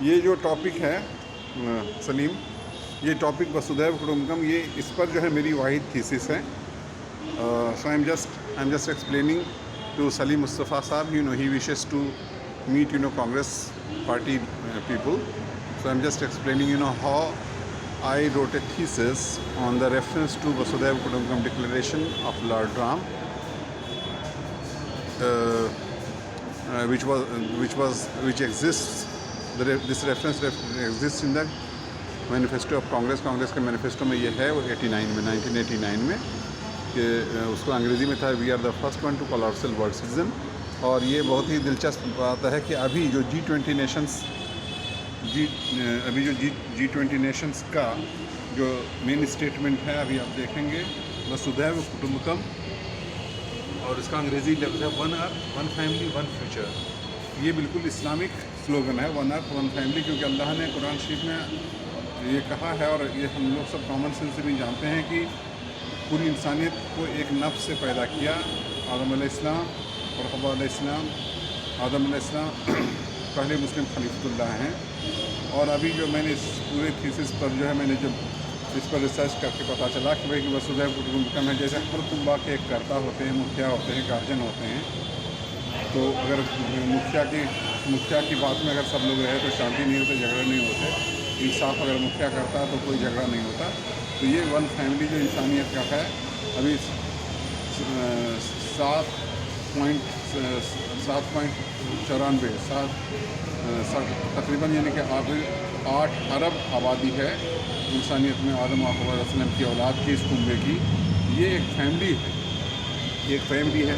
ये जो टॉपिक है सलीम, ये टॉपिक वसुधैव कुटुंबकम, ये इस पर जो है मेरी वाहिद थीसिस है. So I am just explaining to Salim Mustafa साहब. He wishes to meet Congress party people. So I'm just explaining how I wrote a thesis on the reference to Vasudhaiva Kutumbakam Declaration of Lord Ram, which exists. This reference exists in the manifesto of Congress के manifesto में ये है, वो 1989 में कि उसको अंग्रेज़ी में था, we are the first one to call ourselves world citizen. और ये बहुत ही दिलचस्प बात है कि अभी जो G20 नेशंस का जो मेन स्टेटमेंट है, अभी आप देखेंगे वसुधैव कुटुंबकम, और इसका अंग्रेज़ी लफ्ज़ है one earth one family one future. ये बिल्कुल इस्लामिक स्लोगन है, वन अर्थ वन फैमिली, क्योंकि अल्लाह ने कुरान शरीफ में ये कहा है, और ये हम लोग सब कॉमन सेंस से भी जानते हैं कि पूरी इंसानियत को एक नफ्स से पैदा किया. आदम अलैहिस्सलाम और हव्वा अलैहिस्सलाम. आदम अलैहिस्सलाम पहले मुस्लिम खलीफतुल्लाह हैं. और अभी जो मैंने इस पूरे थीसिस पर जो है, मैंने जब इस पर रिसर्च करके पता चला कि भाई वसुधैव कुटुंबकम है, जैसे हर कुटुंबा के एक कर्ता होते हैं, मुखिया होते हैं, गार्जियन होते हैं. तो अगर मुखिया की बात में अगर सब लोग रहे तो शांति नहीं होती, झगड़े नहीं होते. इंसाफ अगर मुखिया करता है तो कोई झगड़ा नहीं होता. तो ये वन फैमिली जो इंसानियत का है, अभी 7.94 तकरीबन, यानी कि 8 अरब आबादी है इंसानियत में, आदम अलैहिस्सलाम की औलाद की, इस कुंबे की. ये एक फैमिली है.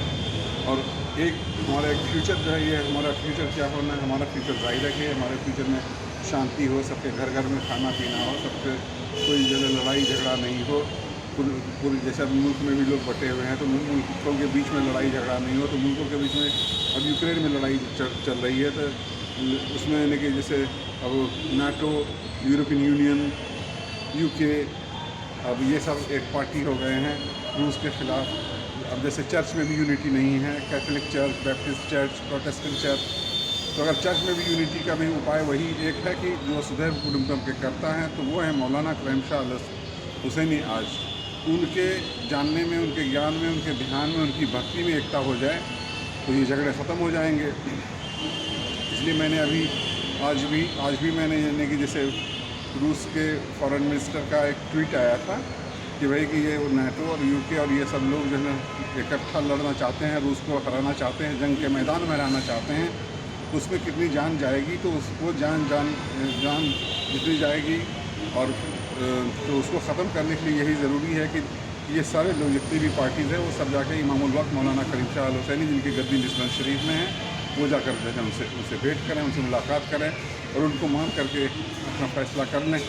और एक हमारा एक फ्यूचर जो है, ये हमारा फ्यूचर क्या होना है, हमारा फ्यूचर जाहिर है कि हमारे फ्यूचर में शांति हो, सबके घर घर में खाना पीना हो, सबके कोई जो लड़ाई झगड़ा नहीं हो. पूरी जैसे मुल्क में भी लोग बटे हुए हैं, तो मुल्कों के बीच में लड़ाई झगड़ा नहीं हो. तो मुल्कों के बीच में अब यूक्रेन में लड़ाई चल रही है, तो उसमें यानी कि जैसे अब नाटो, यूरोपियन यूनियन, UK, अब ये सब एक पार्टी हो गए हैं रूस के ख़िलाफ़. अब जैसे चर्च में भी यूनिटी नहीं है, Catholic church, Baptist church, Protestant church. तो अगर चर्च में भी यूनिटी का भी उपाय वही एक है कि जो वसुधैव कुटुंबकम के करता है, तो वो है मौलाना करम शाह हुसैनी. आज उनके जानने में, उनके ज्ञान में, उनके ध्यान में, उनकी भक्ति में एकता हो जाए तो ये झगड़े ख़त्म हो जाएंगे. इसलिए मैंने आज भी मैंने, यानी कि जैसे रूस के फॉरेन मिनिस्टर का एक ट्वीट आया था कि भाई कि ये नाटो और UK और ये सब लोग जो है इकट्ठा लड़ना चाहते हैं, रूस को हराना चाहते हैं, जंग के मैदान में रहना चाहते हैं. उसमें कितनी जान जाएगी, तो उसको जान जितनी जाएगी, और तो उसको ख़त्म करने के लिए यही ज़रूरी है कि ये सारे लोग, जितनी भी पार्टीज़ हैं, वो सब जाके इमामुल वक्त मौलाना करीम शाह अल हुसैनी, जिनकी गद्दी निस्बत शरीफ में है, वो जाकर जो है उनसे भेंट करें, उनसे मुलाकात करें और उनको मान करके अपना फ़ैसला कर लें,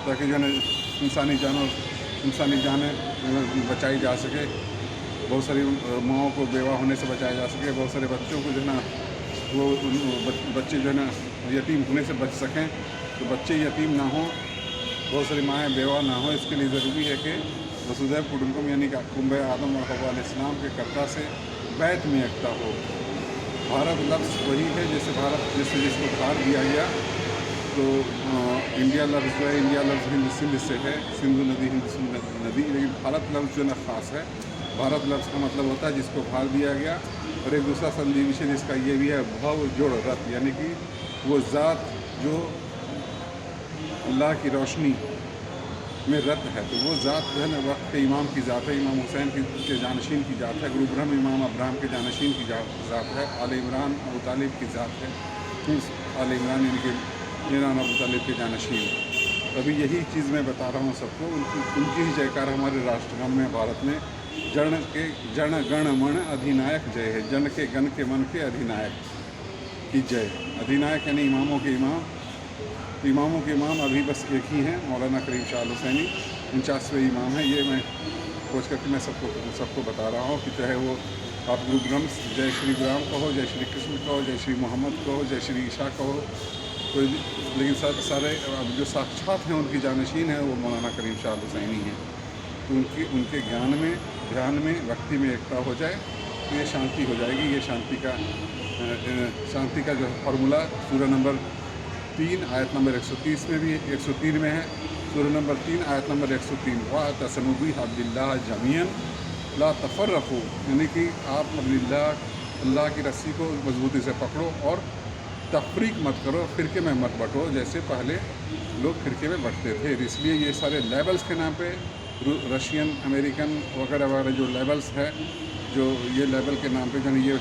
ताकि जो है इंसानी जानें बचाई जा सके. बहुत सारी माओं को बेवा होने से बचाया जा सके. बहुत सारे बच्चों को जो है ना, वो बच्चे जो है ना यतीम होने से बच सकें. तो बच्चे यतीम ना हों, बहुत सारी माएँ बेवा ना हो. इसके लिए ज़रूरी है कि वसुधैव कुटुंबकम यानी कि कुंबे आदम और हव्वा अलैहिस्सलाम के कर्ता से बैत में एकता हो. भारत लफ्ज़ वही है जैसे जिसको भार दिया गया. तो इंडिया लफ्ज़ जो है, इंडिया लफ्ज़ सिंध से है, सिंधु नदी, नदी, लेकिन भारत लफ्ज़ जो है ख़ास है. भारत लफ्ज़ का मतलब होता है जिसको भार दिया गया. और एक दूसरा संधि विशेष इसका ये भी है, भव जोड़ रत, यानी कि वो ज़ात जो अल्लाह की रोशनी में रत है. तो वो ज़ात जो है ना, वक्त के इमाम की ज़ात है, इमाम हुसैन के जानशीन की ज़ात है. गुरु ब्रह्म इमाम अब्राहम के जानशीन की ज़ात है. आले इमरान अबू तालिब की ज़ात है. आले इमरान यानी कि ईरान अबू तालिब के जानशीन. अभी यही चीज़ मैं बता रहा हूँ सबको. उनकी ही जयकार हमारे राष्ट्रगान में, भारत में, जन गण मन अधिनायक जय है. जन के गण के मन के अधिनायक की जय. अधिनायक यानी इमामों के इमाम अभी बस एक ही हैं, मौलाना करीम शाह अल हुसैनी 49वें इमाम हैं. ये मैं सोच करके मैं सबको बता रहा हूँ कि चाहे वो आप गुरु ब्रह्म जय श्री राम कहो, जय श्री कृष्ण कहो, जय श्री मोहम्मद कहो, जय श्री ईशा कहो, कोई, लेकिन सारे जो साक्षात हैं, उनकी जानशीन है, वो मौलाना करीम शाह अल हुसैनी हैं. तो उनके ज्ञान में, ध्यान में, भक्ति में एकता हो जाए तो ये शांति हो जाएगी. ये शांति का जो फार्मूला सूरह नंबर 3 आयत नंबर 130 में भी 103 में है। सूरह नंबर 3 आयत नंबर 103 वातसिमू बिहब्लिल्लाह जमीअन ला तफर्रक़ू, यानी कि आप अल्लाह की रस्सी को मजबूती से पकड़ो और तफरीक मत करो, फ़िरके में मत बटो जैसे पहले लोग फ़िरके में बटते थे। इसलिए ये सारे लेबल्स के नाम पे रशियन, अमेरिकन वगैरह वगैरह जो लेबल्स है, जो ये लेबल के नाम पे जो ये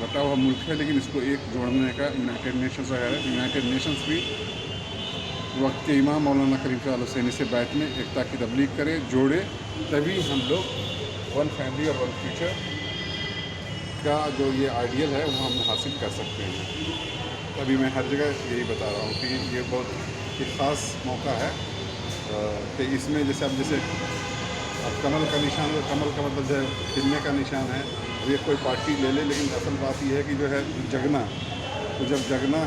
बटा हुआ मुल्क है, लेकिन इसको एक जोड़ने का यूनाइटेड नेशंस वगैरह, यूनाइटेड नेशंस भी वक्त के इमाम मौलाना करीम सल्लल्लाहु अलैहि वसल्लम से बैत में एकता की तबलीग करे, जोड़े, तभी हम लोग वन फैमिली और वन फ्यूचर का जो ये आइडियल है वो हम हासिल कर सकते हैं। तभी मैं हर जगह यही बता रहा हूँ कि ये बहुत एक ख़ास मौका है कि इसमें जैसे अब कमल का निशान, कमल का मतलब जो है खिलने का निशान है। अब ये कोई पार्टी ले ले, लेकिन असल बात यह है कि जो है जगना, तो जब जगना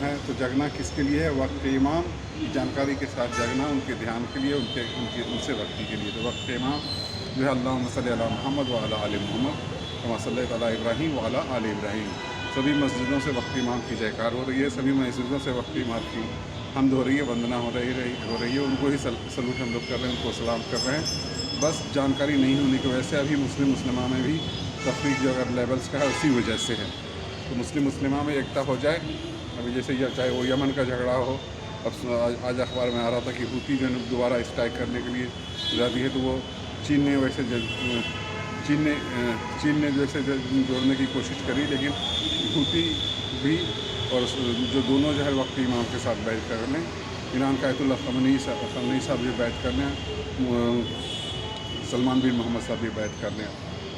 है तो जगना किसके लिए है? वक्त इमाम की जानकारी के साथ जगना, उनके ध्यान के लिए, उनसे भक्ति के लिए। तो वक्त इमाम जो है अल्लाहुम्मा सल्ली अला मुहम्मद व अला आलि मुहम्मद कमा सल्लैता अला इब्राहीम व अला आलि इब्राहीम। सभी मस्जिदों से वक्त इमाम की जयकार हो रही है, सभी मस्जिदों से वक्त इमाम की हम्द हो रही है, वंदना हो रही है। उनको ही सलूट हम लोग कर रहे हैं, उनको सलाम कर रहे हैं। बस जानकारी नहीं होने की वजह से अभी मुस्लिमा में भी तफरीक जो अगर लेवल्स का है उसी वजह से है। तो मुस्लिमा में एकता हो जाए। अभी जैसे यह चाहे वो यमन का झगड़ा हो, अब आज अखबार में आ रहा था कि हूती जो दोबारा स्ट्राइक करने के लिए जाती है, तो वो चीन ने जैसे जोड़ने की कोशिश करी, लेकिन हूती भी और जो दोनों जो है वक्त इमाम के साथ बैठ कर लें, ईरान का आयतुल्लाह ख़मनेई साहब भी बैठ कर लें, सलमान बिन मोहम्मद साहब भी बैठ कर लें,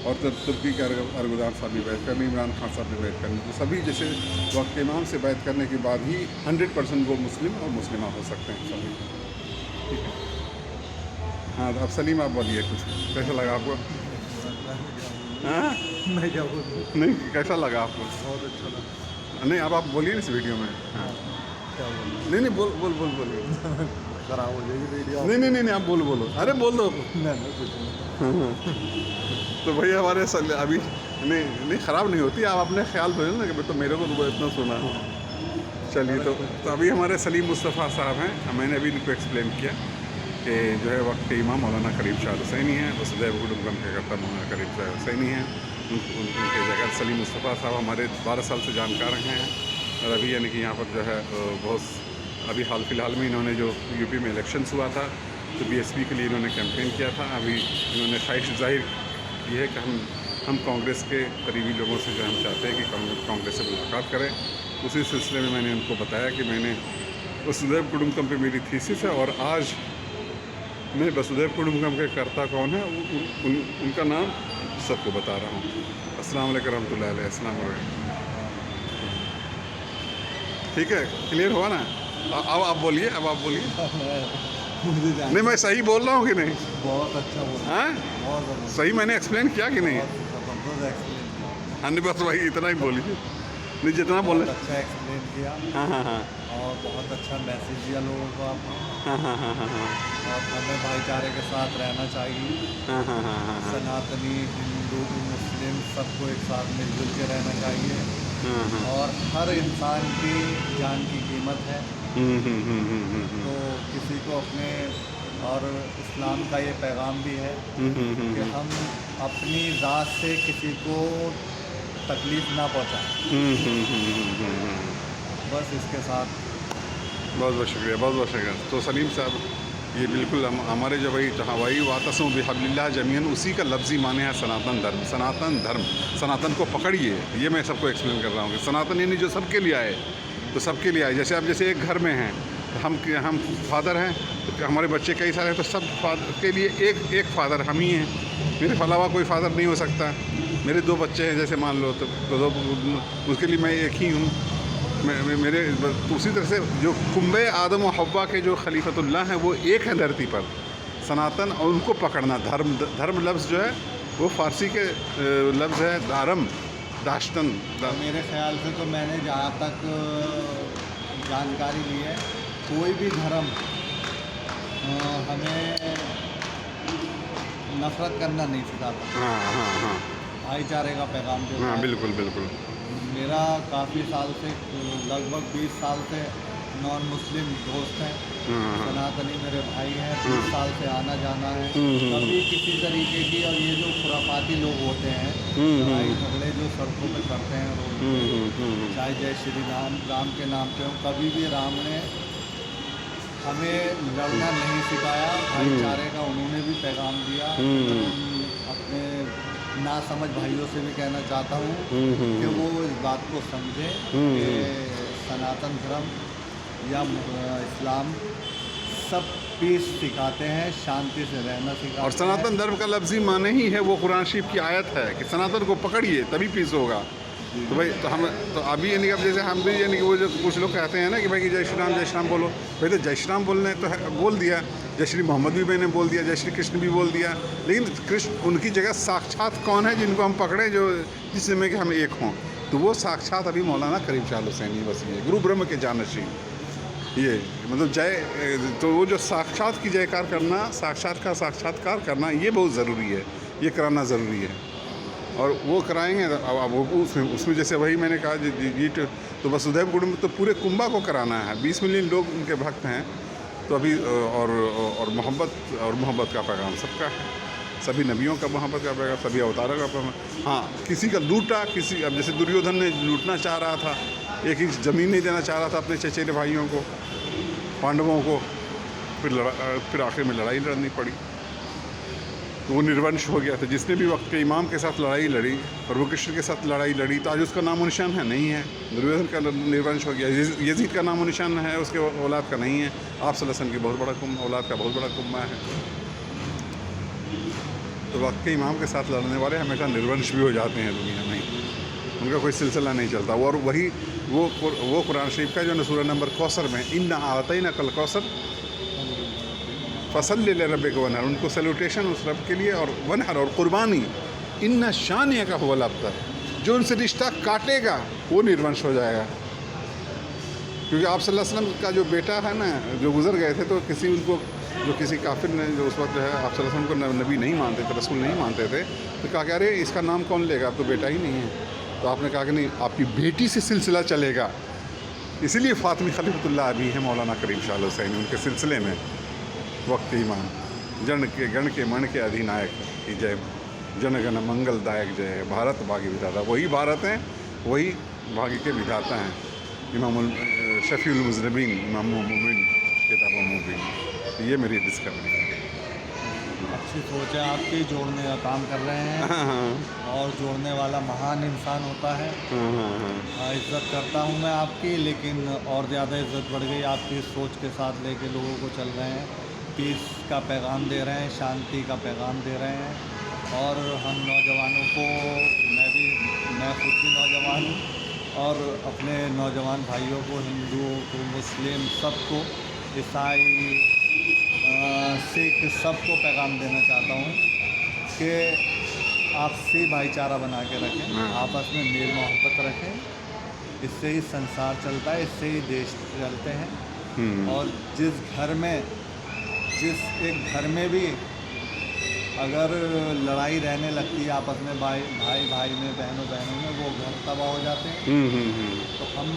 और तुर्की के अरगुदान साहब भी बैठ कर लें, इमरान खान साहब भी बैठ कर लें। तो सभी जैसे वक्त इमाम से बैठ करने के बाद ही 100% वो मुस्लिम और मुस्लिमा हो सकते हैं सभी। ठीक है, हाँ अब सलीम आप बोलिए कुछ, कैसा लगा आपको? हाँ मैं क्या बोलूँ? नहीं, कैसा लगा आपको? बहुत अच्छा लगा। नहीं अब आप बोलिए इस वीडियो में। हाँ क्या बोलूँ? नहीं बोलिए। खराब हो जाएगी वीडियो। नहीं आप बोलो। अरे बोल दो। नहीं कुछ नहीं। तो भैया हमारे अभी नहीं ख़राब नहीं होती, आप अपने ख्याल में ना कि तो मेरे को तो इतना सुना। चलिए तो अभी हमारे सलीम मुस्तफ़ा साहब हैं, मैंने अभी इनको एक्सप्लेन किया कि जो है वक्त के इमाम मौलाना करीम शाह हुसैनी हैं, वसुदैव कुटुंबकम के करता मौलाना करीम शाह हुसैनी हैं। उनके जगह सलीम मुस्तफ़ा साहब हमारे 12 साल से जानकार हैं, और अभी यानी कि यहाँ पर जो है बहुत अभी हाल फिलहाल में इन्होंने जो यूपी में इलेक्शंस हुआ था तो बीएसपी के लिए इन्होंने कैंपेन किया था। अभी इन्होंने ख्वाहिश जाहिर की है कि हम कांग्रेस के करीबी लोगों से जो हम चाहते हैं कि कांग्रेस से मुलाकात करें। उसी सिलसिले में मैंने उनको बताया कि मैंने वसुदैव कुटुंबकम पे मेरी थीसिस है, और आज मैं वसुदैव कुटुंबकम के कर्ता कौन है उनका नाम सबको बता रहा हूँ। अस्सलाम वालेकुम रहमतुल्लाहि अलैहि। अस्सलाम वालेकुम। ठीक है, क्लियर हुआ ना? अब आप बोलिए। नहीं मैं सही बोल रहा हूँ कि नहीं? बहुत अच्छा बोला। हाँ बहुत सही मैंने एक्सप्लेन किया कि नहीं? जबरदस्त एक्सप्लेन किया। हाँ नहीं बस भाई इतना ही बोलिए, नहीं जितना बोले। बहुत अच्छा एक्सप्लेन किया। हाँ और बहुत अच्छा मैसेज दिया लोगों को आपने। हाँ। और हमें भाईचारे के साथ रहना चाहिए। हाँ। सनातनी, हिंदू, मुस्लिम सबको एक साथ मिलजुल के रहना चाहिए। और हर इंसान की जान की कीमत है। तो किसी को अपने, और इस्लाम का ये पैगाम भी है कि हम अपनी ज़ात से किसी को तकलीफ़ ना पहुँचाएं। बस इसके साथ बहुत शुक्रिया। तो सलीम साहब ये बिल्कुल हमारे जो भाई वातसिमू बिहब्लिल्लाह जमीअन, उसी का लफ्ज़ी माने है सनातन धर्म। सनातन को पकड़िए, ये मैं सबको एक्सप्लेन कर रहा हूँ कि सनातन यानी जो सबके लिए आए, तो सबके लिए आए। जैसे एक घर में हैं, हम फादर हैं, तो हमारे बच्चे कई सारे हैं, तो सब फादर के लिए एक फादर हम ही हैं। मेरे अलावा कोई फादर नहीं हो सकता। मेरे 2 बच्चे हैं जैसे मान लो, तो उसके लिए मैं एक ही हूँ। मेरे तो उसी तरह से जो कुंबे आदम और हव्वा के जो खलीफतुल्लाह हैं वो एक है धरती पर, सनातन। और उनको पकड़ना, धर्म लफ्ज़ जो है वो फ़ारसी के लफ्ज़ है दाश्तन। मेरे ख्याल से तो मैंने जहाँ तक जानकारी ली है, कोई भी धर्म हमें नफ़रत करना नहीं सिखाता। हाँ। भाईचारे का पैगाम देता है। हाँ बिल्कुल। मेरा काफ़ी साल से लगभग 20 साल से नॉन मुस्लिम दोस्त हैं, सनातनी मेरे भाई हैं, 30 साल से आना जाना है। कभी किसी तरीके की, और ये जो खुराफाती लोग होते हैं लड़ाई झगड़े जो सड़कों पे करते हैं रोड पे, चाहे जय श्री राम के नाम पे हो, कभी भी राम ने हमें लड़ना नहीं सिखाया। भाईचारे का उन्होंने भी पैगाम दिया। अपने ना समझ भाइयों से भी कहना चाहता हूँ कि वो इस बात को समझें कि सनातन धर्म या इस्लाम सब पीस सिखाते हैं, शांति से रहना सिखाते हैं। और सनातन धर्म का लफ्ज़ी माने ही है वो कुरान शरीफ की आयत है कि सनातन को पकड़िए तभी पीस होगा। तो भाई तो हम तो अभी यानी कि अब जैसे हम भी यानी कि वो जो कुछ लोग कहते हैं ना कि भाई कि जय श्री राम बोलो, भाई तो जय श्री राम बोलने तो बोल दिया, जय श्री मोहम्मद भी मैंने बोल दिया, जय श्री कृष्ण भी बोल दिया, लेकिन कृष्ण उनकी जगह साक्षात कौन है जिनको हम पकड़ें, जो जिसमें कि हम एक हों? तो वो साक्षात अभी मौलाना करीम शाह हुसैनी बस ये गुरु ब्रह्म के जानशी, ये मतलब जय, तो वो जो साक्षात की जयकार करना, साक्षात का साक्षात्कार करना, ये बहुत ज़रूरी है, ये कराना ज़रूरी है। और वो कराएंगे। अब वो उसमें जैसे वही मैंने कहा जी तो वसुधैव कुटुंबकम तो पूरे कुंभा को कराना है, 20 मिलियन लोग उनके भक्त हैं। तो अभी और मोहब्बत का पैगाम सबका है, सभी नबियों का मोहब्बत का पैगाम, सभी अवतारों का पैगाम। हाँ, किसी का लूटा, किसी अब जैसे दुर्योधन ने लूटना चाह रहा था, एक ही ज़मीन नहीं देना चाह रहा था अपने चचेरे भाइयों को, पांडवों को, फिर आखिर में लड़ाई लड़नी पड़ी, तो वो निर्वंश हो गया था। जिसने भी वक्त के इमाम के साथ लड़ाई लड़ी और वो कृष्ण के साथ लड़ाई लड़ी तो आज उसका नामो निशान है नहीं है। दुर्योधन का निर्वंश हो गया, यजीद का नामो निशान है, उसके औलाद का नहीं है। आप सल्लल्लाहु अलैहि वसल्लम की बहुत बड़ा कुम्मा, औलाद का बहुत बड़ा कुम्मा है। तो वक्त के इमाम के साथ लड़ने वाले हमेशा निर्वंश भी हो जाते हैं दुनिया में, उनका कोई सिलसिला नहीं चलता। और वही वो कुरान शरीफ का जो न सूरह नंबर कौसर में इन्ना आतैना कल कौसर फसल्लि लिरब्बिका वनहर, उनको सैल्यूटेशन उस रब के लिए, और वनहर और कुर्बानी, इन्ना शानिया का हुवल अब्तर, जो उनसे रिश्ता काटेगा वो निर्वंश हो जाएगा। क्योंकि आप सल्लल्लाहु अलैहि वसल्लम का जो बेटा है ना, जो गुजर गए थे, तो किसी काफिर ने जो उस वक्त जो है आप सल्लल्लाहु अलैहि वसल्लम को नबी नहीं मानते थे, रसूल नहीं मानते थे, तो कहा कि अरे इसका नाम कौन लेगा, अब तो बेटा ही नहीं है। तो आपने कहा कि नहीं, आपकी बेटी से सिलसिला चलेगा। इसीलिए फातिमी खलीफतुल्लाह अभी है मौलाना करीम शाह हुसैनी, उनके सिलसिले में वक्त ईमान जन के गण के मन के अधिनायक की जय, जनगण मंगलदायक जय, भारत भाग्य विधाता। वही भारत हैं, वही भाग्य के विधाता हैं, इमाम शफीउल मुज़निबीन, इमाम मोमिन, किताब मुबीन। ये मेरी डिस्कवरी है। अच्छी सोच है आपकी, जोड़ने का काम कर रहे हैं और जोड़ने वाला महान इंसान होता है। इज़्ज़त करता हूँ मैं आपकी, लेकिन और ज़्यादा इज़्ज़त बढ़ गई आपकी सोच के साथ लेके लोगों को चल रहे हैं, पीस का पैगाम दे रहे हैं, शांति का पैगाम दे रहे हैं। और हम नौजवानों को, मैं खुद भी नौजवान हूँ, और अपने नौजवान भाइयों को, हिंदुओं को, मुस्लिम सबको, ईसाई, सिख सबको पैगाम देना चाहता हूँ कि आपसी भाईचारा बना के रखें, आपस में मेल मोहब्बत रखें। इससे ही संसार चलता है, इससे ही देश चलते हैं। और जिस एक घर में भी अगर लड़ाई रहने लगती है आपस में, भाई में, बहनों में, वो घर तबाह हो जाते हैं। तो हम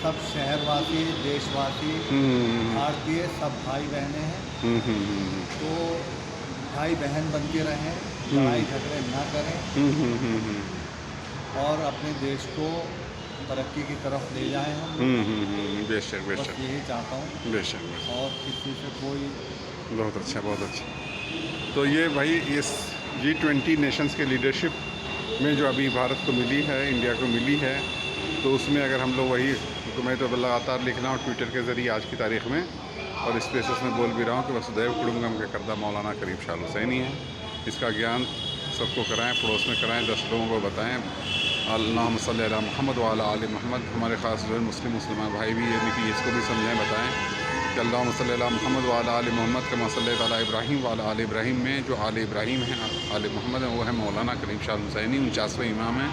सब शहरवासी, देशवासी, भारतीय सब भाई बहनें हैं। तो भाई बहन बन के रहें, लड़ाई झगड़े ना करें, और अपने देश को तरक्की की तरफ ले जाएं हम। बेशक बस यही चाहता हूँ, बेशक। और किसी से कोई। बहुत अच्छा, बहुत अच्छा। तो ये भाई इस G20 नेशंस के लीडरशिप में जो अभी भारत को मिली है, इंडिया को मिली है, तो उसमें अगर हम लोग वही, तो मैं तो लगातार लिख रहा हूँ ट्विटर के ज़रिए आज की तारीख़ में, और स्पेसेस में बोल भी रहा हूँ कि वसुधैव कुटुंबकम के करदा मौलाना करीम शाह हुसैनी है। इसका ज्ञान सबको कराएं, पड़ोस में कराएं, 10 लोगों को बताएं। अल्लाहुम्मा सल्ली अला मुहम्मद व अला आलि मुहम्मद। हमारे ख़ास जो है मुस्लिम भाई भी यानी कि इसको भी समझाएं, बताएं कि अल्लाहुम्मा सल्ली अला मुहम्मद व अला आलि मुहम्मद कमा सल्लैता अला इब्राहीम व अला आलि इब्राहीम में जो आल इब्राहीम है, आल मोहम्मद है, वो है मौलाना करीम शाह हुसैनी, 49वें इमाम हैं।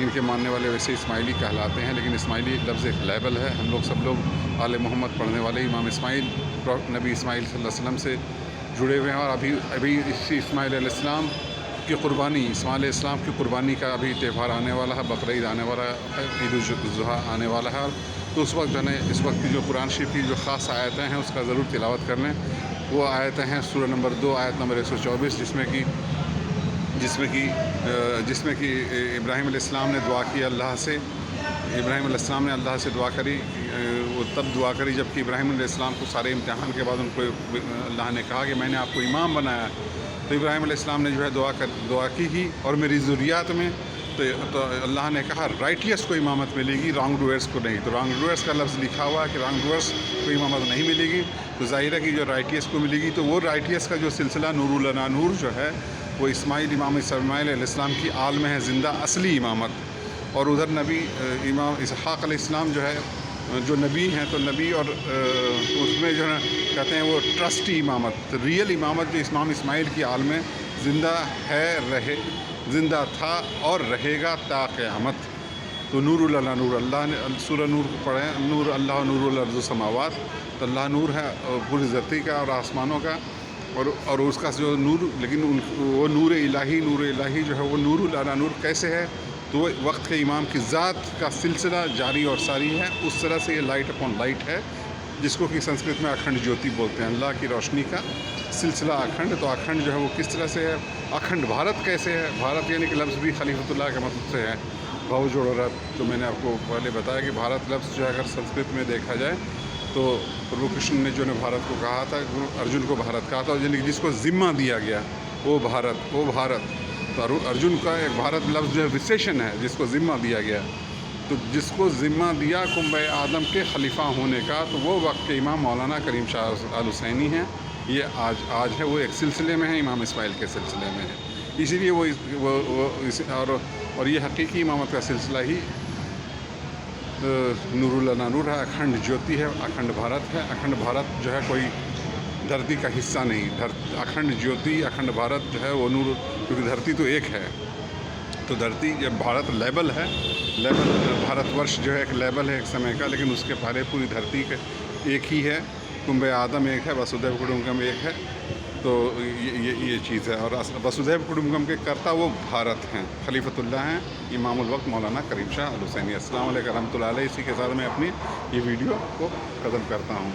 इनके मानने वाले वैसे इस्माइली कहलाते हैं, लेकिन इस्माइली एक लफ्ज़ एक लेबल है। हम लोग सब लोग आल मोहम्मद पढ़ने वाले इमाम इस्माइल, नबी इस्माइल सल्लल्लाहु अलैहि वसल्लम से जुड़े हुए हैं, और अभी इसी इस्माइल अलैहिस्सलाम की क़ुरबानी, इस्माइल इस्लाम की क़ुरबानी का अभी त्यौहार आने वाला है, बकरीद आने वाला है, ईद उल ज़ुहा आने वाला है। तो उस वक्त जो है इस वक्त की जो कुरान शरीफ की जो ख़ास आयतें हैं उसका ज़रूर तिलावत कर लें। वो आयतें हैं सूरह नंबर 2 आयत नंबर 124, जिसमें कि इब्राहीम अलैहिस्सलाम ने दुआ की अल्लाह से। इब्राहीम अलैहिस्सलाम ने अल्लाह से दुआ करी, वो तब दुआ करी जबकि इब्राहीम अलैहिस्सलाम को सारे इम्तिहान के बाद उनको अल्लाह ने कहा कि मैंने आपको इमाम बनाया। तो इब्राहीम अलैहिस्सलाम ने जो है दुआ की ही, और मेरी ज़ुर्रियत में तो अल्लाह ने कहा राइटियस को इमामत मिलेगी, रॉन्ग डूअर्स को नहीं। तो रॉन्ग डूअर्स का लफ्ज़ लिखा हुआ है कि रॉन्ग डूअर्स को इमामत नहीं मिलेगी। तो ज़ाहिर है कि जो राइटियस को मिलेगी, तो वो राइटियस का जो सिलसिला नूरुल अला नूर जो है वो इमाम इस्माइल अलैहिस्सलाम की आल में है ज़िंदा असली इमामत। और उधर नबी इमाम इसहाक़ अलैहिस्सलाम जो है जो नबी हैं, तो नबी और उसमें जो है कहते हैं वो ट्रस्टी इमामत, तो रियल इमामत जो इमाम इस्माइल की आल में ज़िंदा है, ज़िंदा था और रहेगा ता क़यामत। तो नूरुल अला नूर, अल्लाह ने सूरह नूर को पढ़ें, नूर अल्लाह नूरुल अर्ज़ समावात, तो अल्लाह नूर है पूरी धरती का और आसमानों का, और उसका जो नूर, लेकिन वो नूर इलाही जो है वो नूरुल अला नूर कैसे है, तो वक्त के इमाम की ज़ात का सिलसिला जारी और सारी है। उस तरह से ये लाइट अपॉन लाइट है, जिसको कि संस्कृत में अखंड ज्योति बोलते हैं, अल्लाह की रोशनी का सिलसिला अखंड। तो अखंड जो है वो किस तरह से है, अखंड भारत कैसे है, भारत यानी कि लफ्ज़ भी खलीफतुल्लाह के मतलब से है, भाव जोड़ रब। तो मैंने आपको पहले बताया कि भारत लफ्ज़ जो है अगर संस्कृत में देखा जाए तो प्रभु कृष्ण ने जो है भारत को कहा था, अर्जुन को भारत कहा था, और यानी कि जिसको ज़िम्मा दिया गया वो भारत। तो अर्जुन का एक भारत लफ्ज़ जो है विशेषण है, जिसको ज़िम्मा दिया गया। तो जिसको ज़िम्मा दिया कुंभे आदम के खलीफा होने का, तो वो वक्त के इमाम मौलाना करीम शाह अल हुसैनी हैं। ये आज है, वो एक सिलसिले में है, इमाम इस्माइल के सिलसिले में है। इसीलिए और ये हकीकी इमामत का सिलसिला ही नूरुल अला नूर है, अखंड ज्योति है, अखंड भारत है। अखंड भारत जो है कोई धरती का हिस्सा नहीं, अखंड ज्योति अखंड भारत जो है वो नूर, क्योंकि धरती तो एक है। तो धरती जब भारत लेवल है, भारतवर्ष जो है एक लेवल है एक समय का, लेकिन उसके पहले पूरी धरती के एक ही है, कुंभे आदम एक है, वसुधैव कुटुंबकम एक है। तो ये चीज़ है, और वसुधैव कुटुंबकम के कर्ता वो भारत हैं, खलीफतुल्लाह हैं, इमामुल वक्त मौलाना करीम शाह अल हुसैनी। अस्सलाम वालेकुम रहमतुल्लाह अलैह। इसी के साथ मैं अपनी ये वीडियो को ख़त्म करता हूँ।